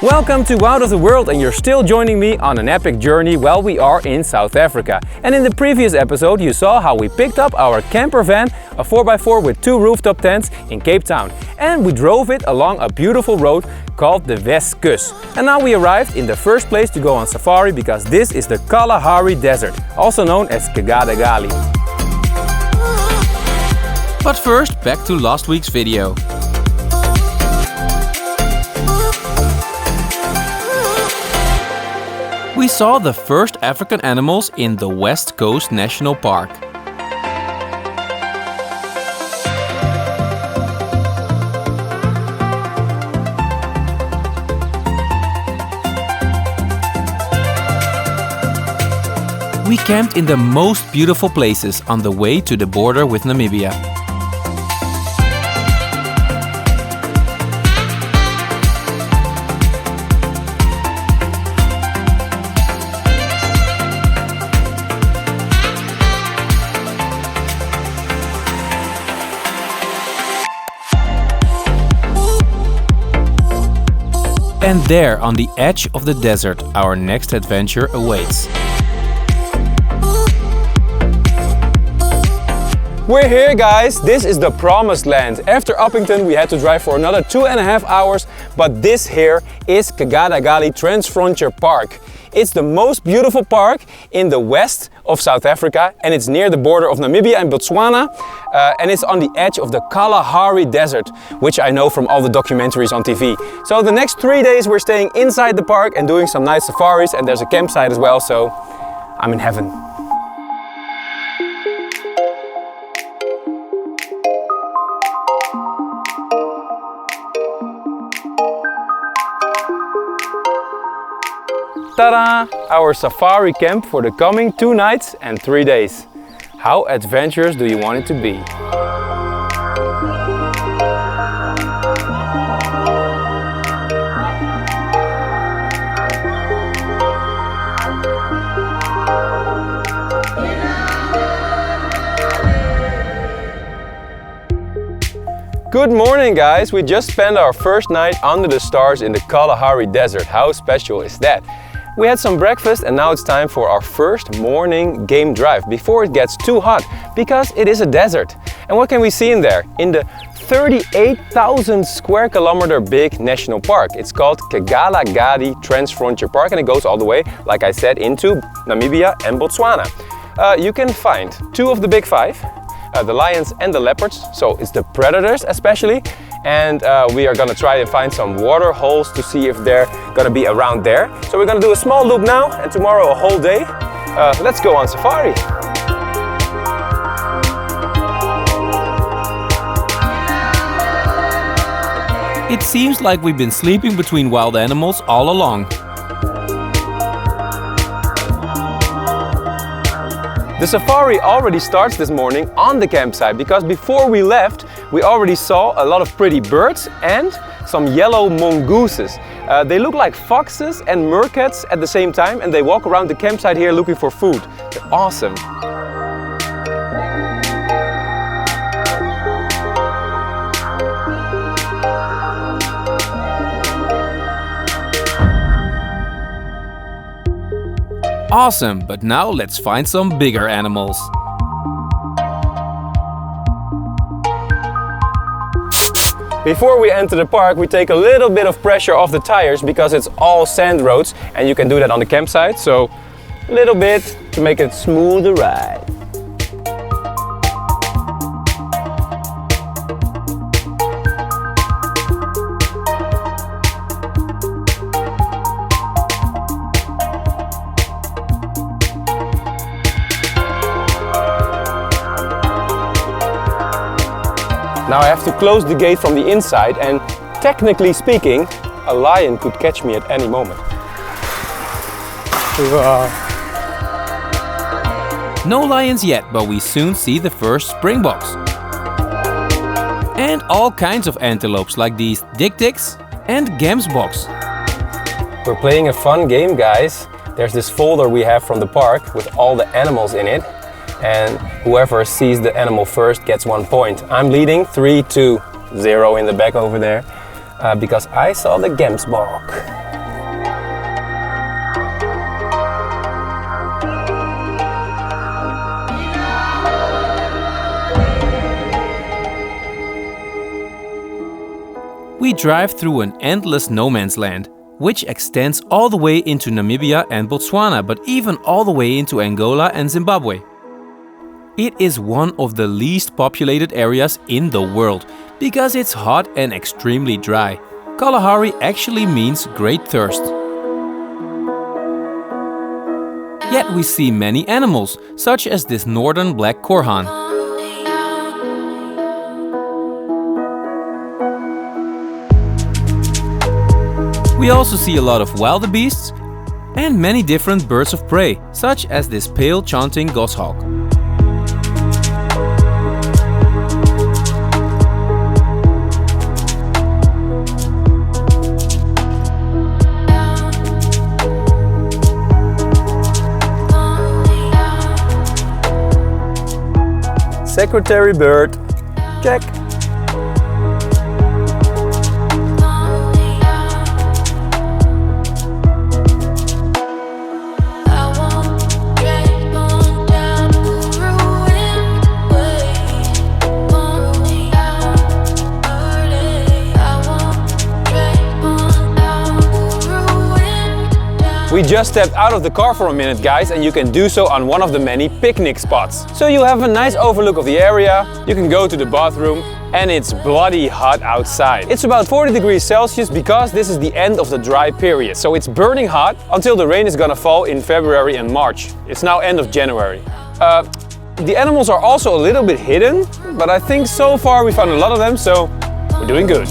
Welcome to Out of the World, and you're still joining me on an epic journey while we are in South Africa. And in the previous episode you saw how we picked up our camper van, a 4x4 with 2 rooftop tents in Cape Town. And we drove it along a beautiful road called the Westkust. And now we arrived in the first place to go on safari, because this is the Kalahari Desert, also known as Kgalagadi. But first, back to last week's video. We saw the first African animals in the West Coast National Park. We camped in the most beautiful places on the way to the border with Namibia. And there, on the edge of the desert, our next adventure awaits. We're here, guys. This is the promised land. After Upington we had to drive for another 2.5 hours, but this here is Kgalagadi Transfrontier Park. It's the most beautiful park in the west of South Africa, and it's near the border of Namibia and Botswana, and it's on the edge of the Kalahari Desert, which I know from all the documentaries on TV. So the next 3 days we're staying inside the park and doing some nice safaris, and there's a campsite as well, so I'm in heaven. Ta-da! Our safari camp for the coming 2 nights and 3 days. How adventurous do you want it to be? Good morning, guys! We just spent our first night under the stars in the Kalahari Desert. How special is that? We had some breakfast and now it's time for our first morning game drive before it gets too hot, because it is a desert. And what can we see in there? In the 38,000 square kilometer big national park. It's called Kgalagadi Transfrontier Park, and it goes all the way, like I said, into Namibia and Botswana. You can find 2 of the big 5. The lions and the leopards, so it's the predators especially, and we are gonna try and find some water holes to see if they're gonna be around there. So we're gonna do a small loop now, and tomorrow a whole day. Let's go on safari. It seems like we've been sleeping between wild animals all along. The safari already starts this morning on the campsite, because before we left we already saw a lot of pretty birds and some yellow mongooses. They look like foxes and meerkats at the same time, and they walk around the campsite here looking for food. They're awesome. Awesome, but now let's find some bigger animals. Before we enter the park, we take a little bit of pressure off the tires, because it's all sand roads, and you can do that on the campsite, so a little bit to make it smoother ride. Now I have to close the gate from the inside, and technically speaking, a lion could catch me at any moment. No lions yet, but we soon see the first springboks. And all kinds of antelopes like these dik-diks and gemsboks. We're playing a fun game, guys. There's this folder we have from the park with all the animals in it. And whoever sees the animal first gets 1 point. I'm leading 3-2-0 in the back over there because I saw the gemsbok. We drive through an endless no man's land, which extends all the way into Namibia and Botswana, but even all the way into Angola and Zimbabwe. It is one of the least populated areas in the world because it's hot and extremely dry. Kalahari actually means great thirst. Yet we see many animals, such as this northern black korhaan. We also see a lot of wildebeests and many different birds of prey, such as this pale chanting goshawk. Secretary bird, check. We just stepped out of the car for a minute, guys, and you can do so on one of the many picnic spots. So you have a nice overlook of the area, you can go to the bathroom, and it's bloody hot outside. It's about 40 degrees Celsius because this is the end of the dry period. So it's burning hot until the rain is gonna fall in February and March. It's now end of January. The animals are also a little bit hidden, but I think so far we found a lot of them, so we're doing good.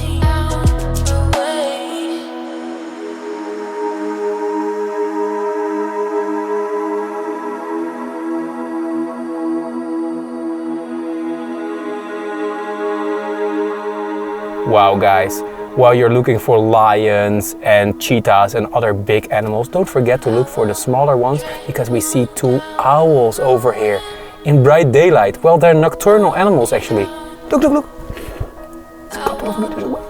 Wow, guys, while you're looking for lions and cheetahs and other big animals, don't forget to look for the smaller ones because we see 2 owls over here in bright daylight. Well, they're nocturnal animals actually. Look, look, look. It's a couple of meters away.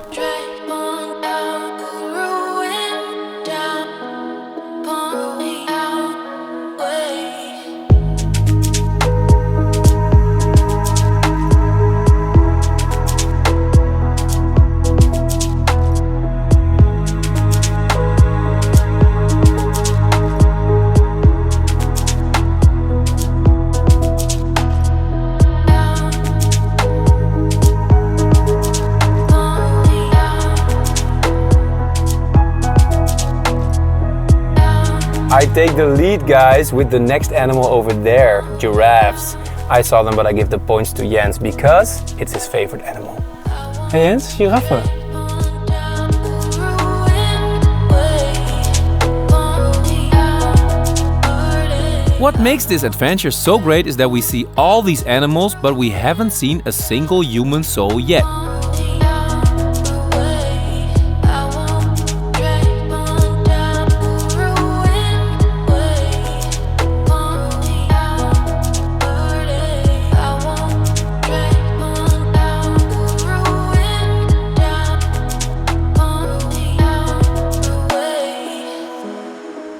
I take the lead, guys, with the next animal over there, giraffes. I saw them, but I give the points to Jens because it's his favorite animal. Hey Jens, giraffe. What makes this adventure so great is that we see all these animals, but we haven't seen a single human soul yet.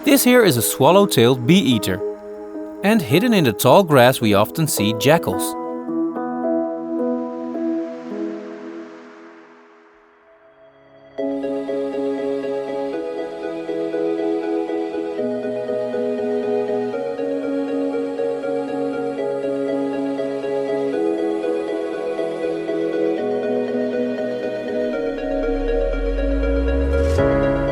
This here is a swallow-tailed bee-eater, and hidden in the tall grass we often see jackals.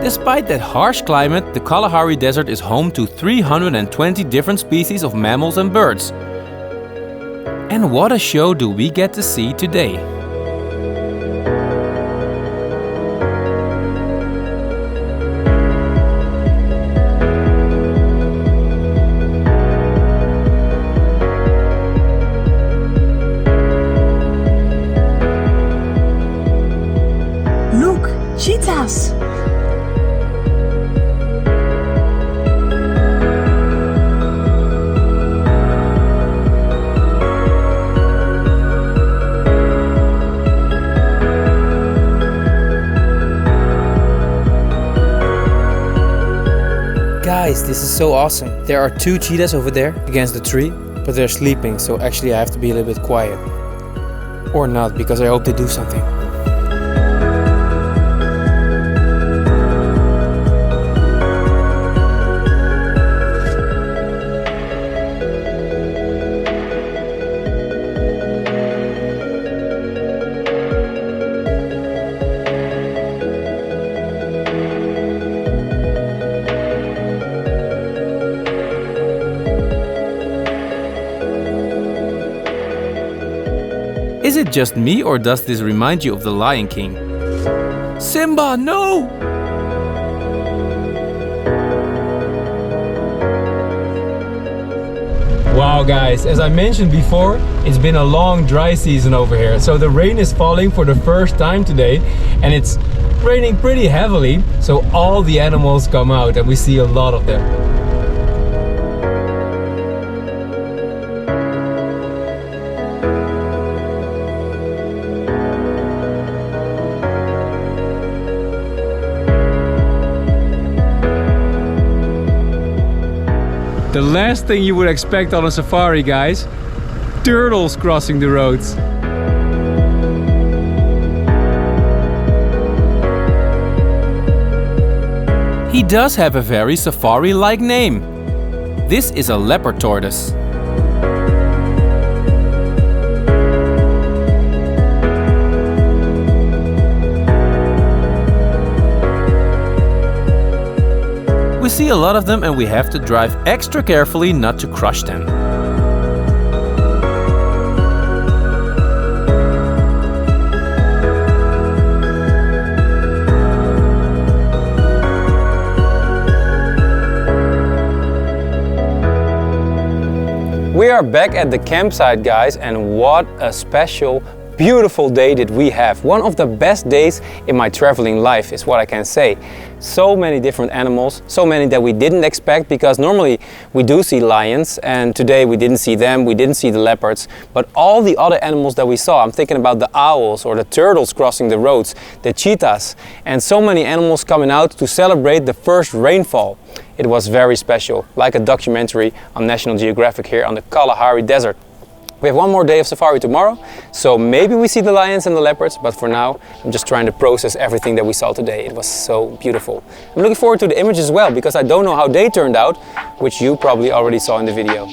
Despite that harsh climate, the Kalahari Desert is home to 320 different species of mammals and birds. And what a show do we get to see today! this is so awesome. There are 2 cheetahs over there against the tree, but they're sleeping, so actually I have to be a little bit quiet. Or not, because I hope they do something. Is it just me, or does this remind you of the Lion King? Simba, no! Wow guys, as I mentioned before, it's been a long dry season over here. So the rain is falling for the first time today, and it's raining pretty heavily. So all the animals come out and we see a lot of them. The last thing you would expect on a safari, guys. Turtles crossing the roads. He does have a very safari-like name. This is a leopard tortoise. We see a lot of them and we have to drive extra carefully not to crush them. We are back at the campsite, guys, and what a special, beautiful day did we have. One of the best days in my traveling life is what I can say. So many different animals, so many that we didn't expect, because normally we do see lions and today we didn't see them, we didn't see the leopards, but all the other animals that we saw, I'm thinking about the owls or the turtles crossing the roads, the cheetahs, and so many animals coming out to celebrate the first rainfall. It was very special, like a documentary on National Geographic here on the Kalahari Desert. We have one more day of safari tomorrow, so maybe we see the lions and the leopards, but for now I'm just trying to process everything that we saw today. It was so beautiful. I'm looking forward to the images as well, because I don't know how they turned out, which you probably already saw in the video.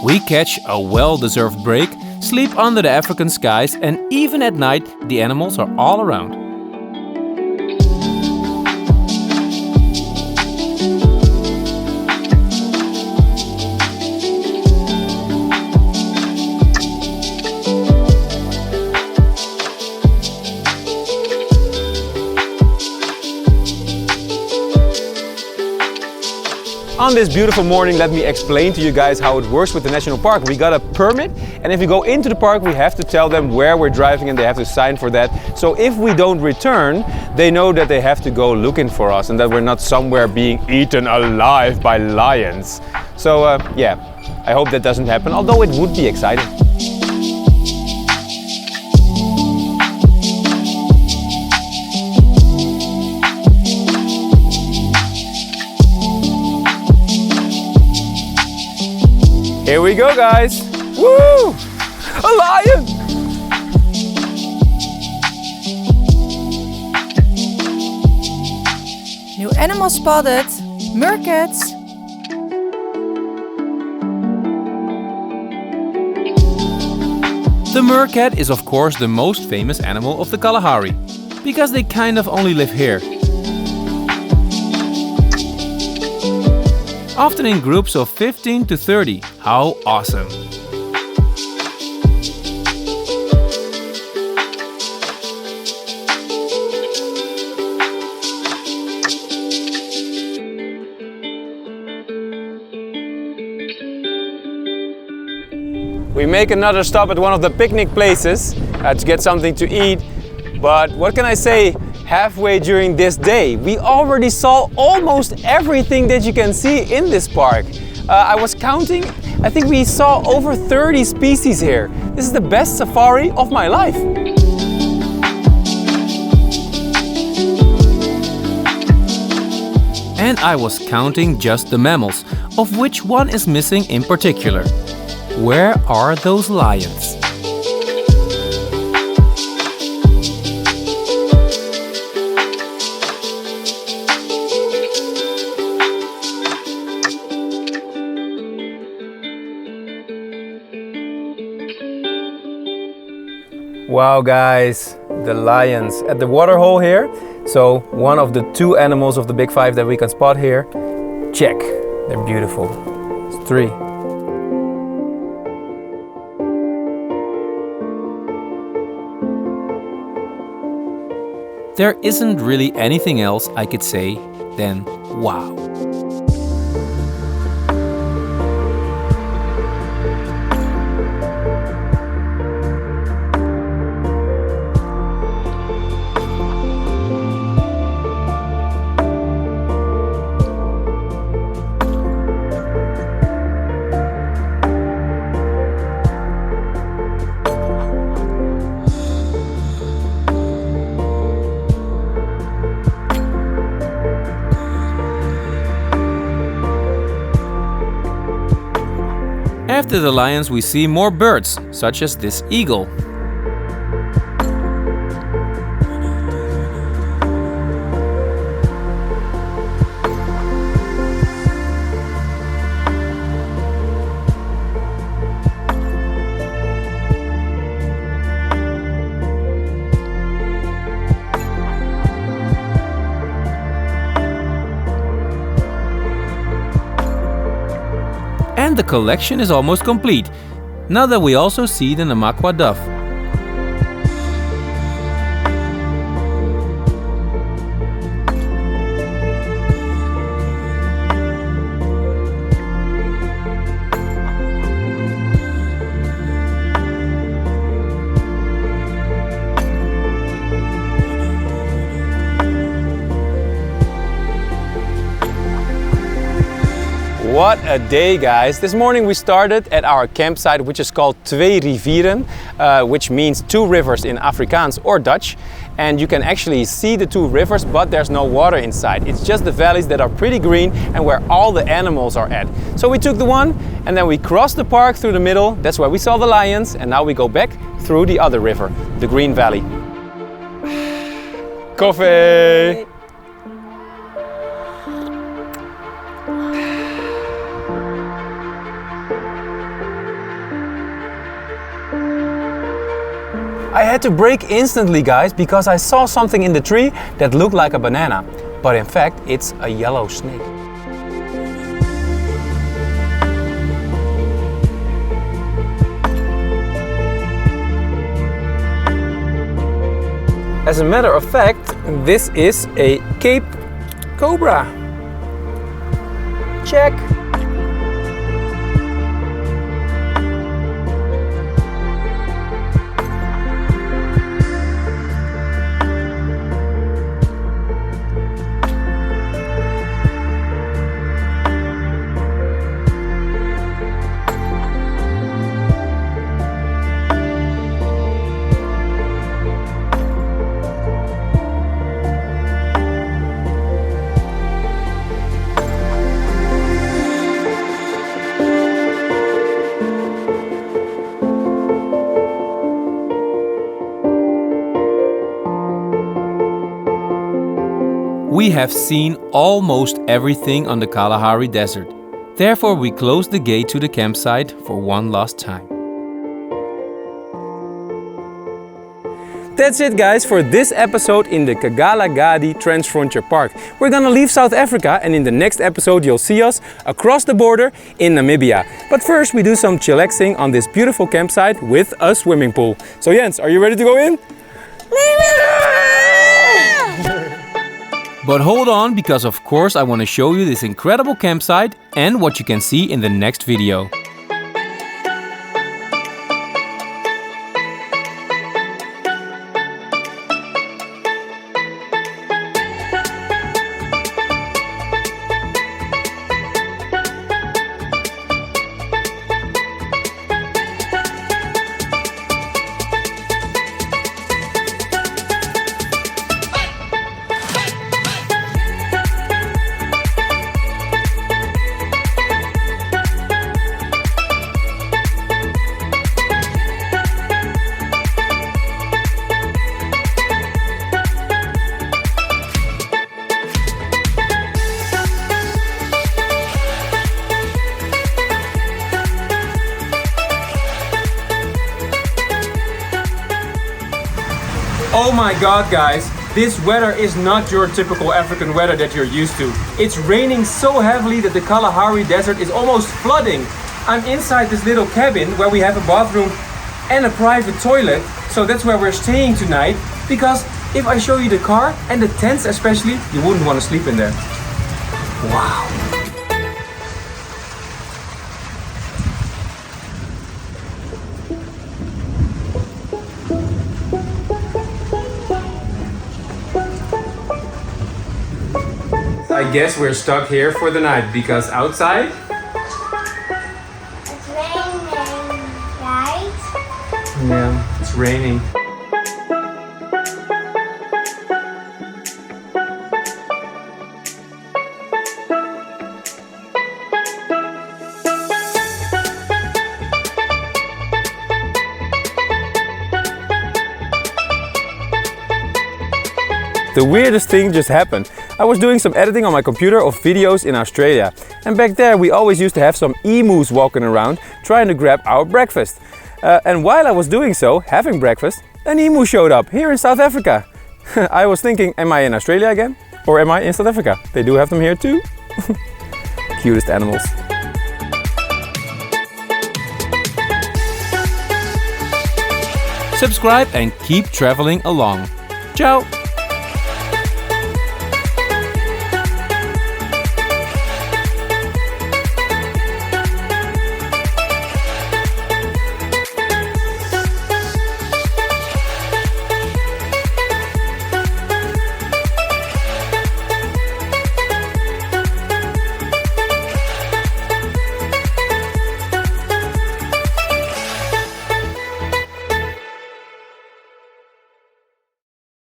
We catch a well-deserved break, sleep under the African skies, and even at night the animals are all around. On this beautiful morning, let me explain to you guys how it works with the national park. We got a permit, and if we go into the park, we have to tell them where we're driving and they have to sign for that. So if we don't return, they know that they have to go looking for us and that we're not somewhere being eaten alive by lions. So yeah, I hope that doesn't happen, although it would be exciting. Here we go, guys! Woo! A lion! New animal spotted! Meerkats! The meerkat is of course the most famous animal of the Kalahari, because they kind of only live here. Often in groups of 15 to 30. How awesome! We make another stop at one of the picnic places to get something to eat, but what can I say? Halfway during this day, we already saw almost everything that you can see in this park. I was counting, I think we saw over 30 species here. This is the best safari of my life. And I was counting just the mammals, of which one is missing in particular. Where are those lions? Wow guys, the lions at the water hole here. So one of the 2 animals of the big 5 that we can spot here. Check, they're beautiful. It's 3. There isn't really anything else I could say than wow. After the lions we see more birds, such as this eagle. And the collection is almost complete, now that we also see the Namakwa dove. What a day, guys. This morning we started at our campsite, which is called Twee Rivieren, which means 2 rivers in Afrikaans or Dutch. And you can actually see the 2 rivers, but there's no water inside. It's just the valleys that are pretty green and where all the animals are at. So we took the one and then we crossed the park through the middle. That's where we saw the lions, and now we go back through the other river, the Green Valley. Coffee! I had to brake instantly, guys, because I saw something in the tree that looked like a banana, but in fact it's a yellow snake. As a matter of fact, this is a Cape Cobra. Check. We have seen almost everything on the Kalahari Desert. Therefore, we close the gate to the campsite for one last time. That's it, guys, for this episode in the Kgalagadi Transfrontier Park. We're gonna leave South Africa, and in the next episode you'll see us across the border in Namibia. But first we do some chillaxing on this beautiful campsite with a swimming pool. So Jens, are you ready to go in? But hold on, because of course I want to show you this incredible campsite and what you can see in the next video. my god, guys, this weather is not your typical African weather that you're used to. It's raining so heavily that the Kalahari Desert is almost flooding. I'm inside this little cabin where we have a bathroom and a private toilet, so that's where we're staying tonight, because if I show you the car and the tents especially, you wouldn't want to sleep in there. Wow. I guess we're stuck here for the night because outside It's raining, right? yeah, it's raining. The weirdest thing just happened. I was doing some editing on my computer of videos in Australia. And back there we always used to have some emus walking around trying to grab our breakfast. And while I was doing so, having breakfast, an emu showed up here in South Africa. I was thinking, am I in Australia again? Or am I in South Africa? They do have them here too. Cutest animals. Subscribe and keep traveling along. Ciao!